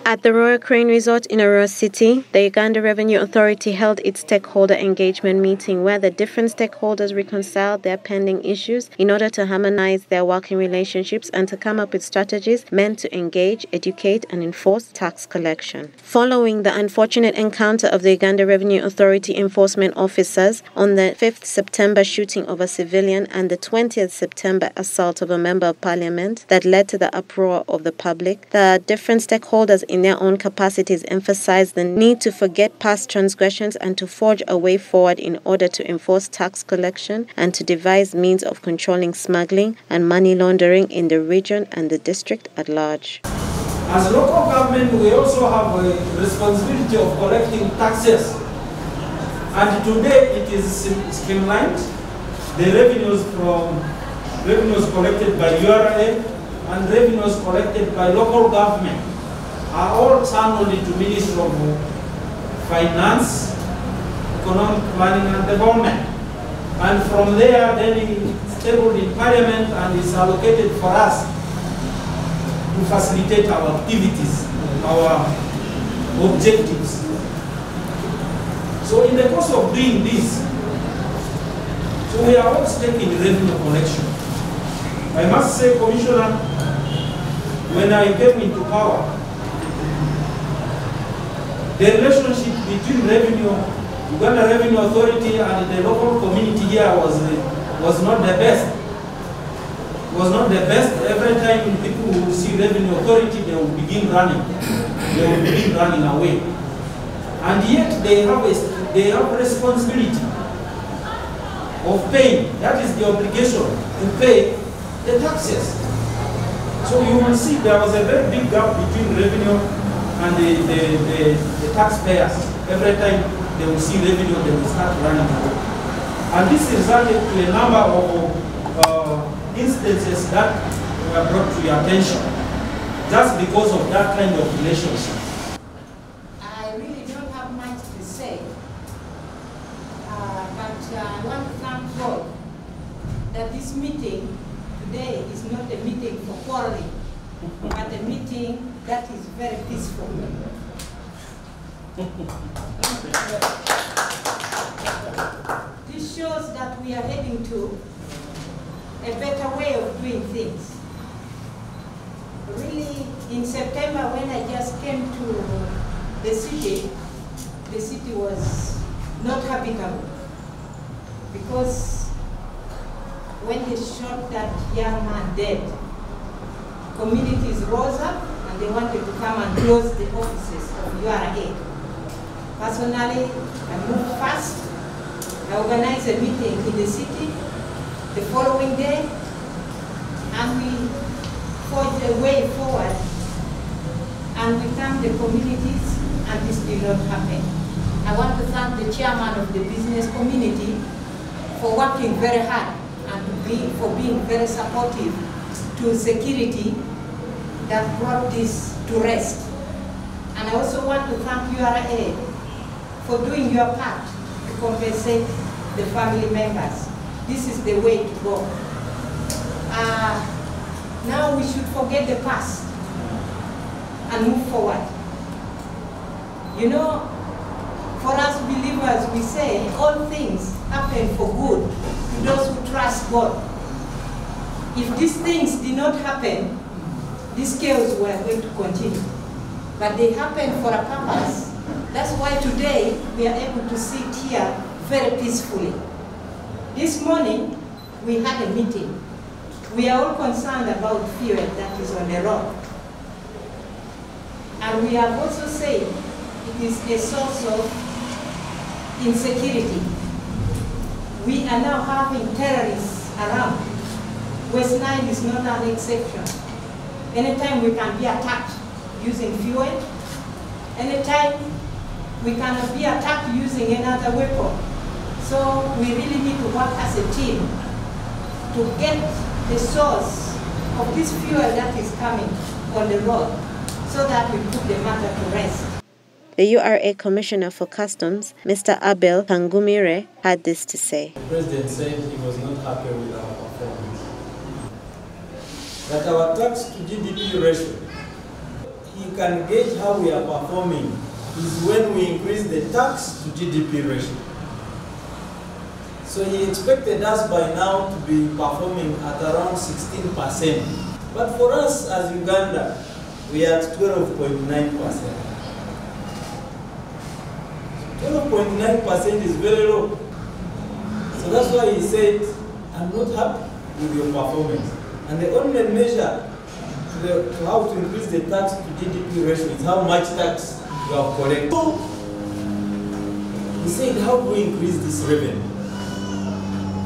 At the Royal Crane Resort in Arua City, the Uganda Revenue Authority held its stakeholder engagement meeting where the different stakeholders reconciled their pending issues in order to harmonize their working relationships and to come up with strategies meant to engage, educate, and enforce tax collection. Following the unfortunate encounter of the Uganda Revenue Authority enforcement officers on the 5th September shooting of a civilian and the 20th September assault of a member of parliament that led to the uproar of the public, the different stakeholders in their own capacities emphasized the need to forget past transgressions and to forge a way forward in order to enforce tax collection and to devise means of controlling smuggling and money laundering in the region and the district at large. As local government, we also have a responsibility of collecting taxes. And today it is streamlined. The revenues collected by URA and revenues collected by local government are all channeled into Ministry of Finance, Economic Planning and Development. And from there, then it's tabled in Parliament and is allocated for us to facilitate our activities, our objectives. So in the course of doing this, so we are all taking revenue collection. I must say, Commissioner, when I came into power, the relationship between Uganda Revenue Authority and the local community here was not the best. Was not the best. Every time people would see Revenue Authority, they would begin running. They would begin running away. And yet they have responsibility of paying. That is the obligation to pay the taxes. So you will see there was a very big gap between revenue and the taxpayers. Every time they will see revenue, they will start running away. And this resulted to a number of instances that were brought to your attention just because of that kind of relationship. I really don't have much to say, but I want to thank God that this meeting today is not a meeting for quarreling, but a meeting that is very peaceful. This shows that we are heading to a better way of doing things. Really, in September when I just came to the city was not habitable because when they shot that young man dead, communities rose up and they wanted to come and close the offices of URA. Personally, I moved fast. I organized a meeting in the city the following day, and we forged a way forward, and we thanked the communities, and this did not happen. I want to thank the chairman of the business community for working very hard and for being very supportive to security that brought this to rest. And I also want to thank URA for doing your part to compensate the family members. This is the way to go. Now we should forget the past and move forward. You know, for us believers, we say all things happen for good to those who trust God. If these things did not happen, these chaos were going to continue. But they happened for a purpose. That's why today we are able to sit here very peacefully. This morning, we had a meeting. We are all concerned about fuel that is on the road. And we have also said it is a source of insecurity. We are now having terrorists around. West Nile is not an exception. Anytime we can be attacked using fuel, anytime we can be attacked using another weapon. So we really need to work as a team to get the source of this fuel that is coming on the road so that we put the matter to rest. The URA Commissioner for Customs, Mr. Abel Tangumire, had this to say. The President said he was not happy with our performance. That our tax to GDP ratio, he can gauge how we are performing is when we increase the tax to GDP ratio. So he expected us by now to be performing at around 16%. But for us as Uganda, we are at 12.9%. 12.9% is very low. So that's why he said, I'm not happy with your performance. And the only measure to how to increase the tax to GDP ratio is how much tax you have collected. So he said, how do we increase this revenue?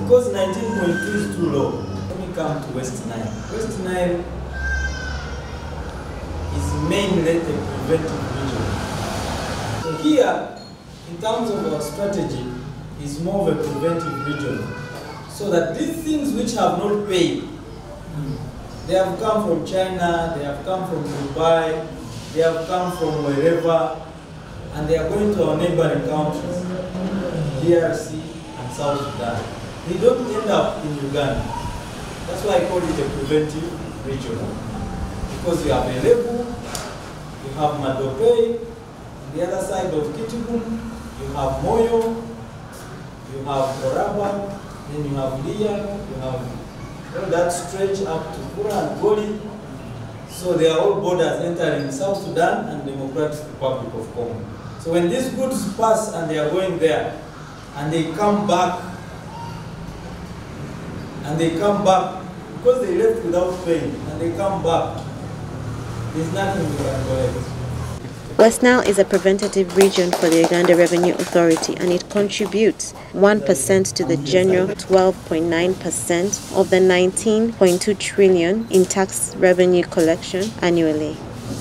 Because 19.2 is too low. Let me come to West Nile. West Nile is mainly a preventive region. So here, in terms of our strategy, is more of a preventive region. So that these things which have not paid, they have come from China, they have come from Dubai, they have come from wherever, and they are going to our neighboring countries, DRC and South Sudan. They don't end up in Uganda. That's why I call it a preventive region. Because you have Elebu, you have Madope, on the other side of Kitikum, you have Moyo, you have Koraba, then you have Liya, you have all that stretch up to Kura and Goli. So they are all borders entering South Sudan and Democratic Republic of Congo. So when these goods pass and they are going there, and they come back, because they left without paying, and they come back, there's nothing we can collect. West Nile is a preventative region for the Uganda Revenue Authority, and it contributes 1% to the general 12.9% of the 19.2 trillion in tax revenue collection annually.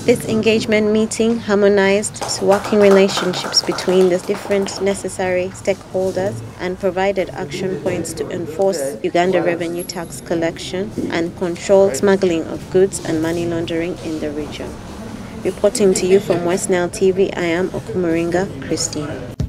This engagement meeting harmonized working relationships between the different necessary stakeholders and provided action points to enforce Uganda revenue tax collection and control smuggling of goods and money laundering in the region. Reporting to you from West Nile TV, I am Okumuringa Christine.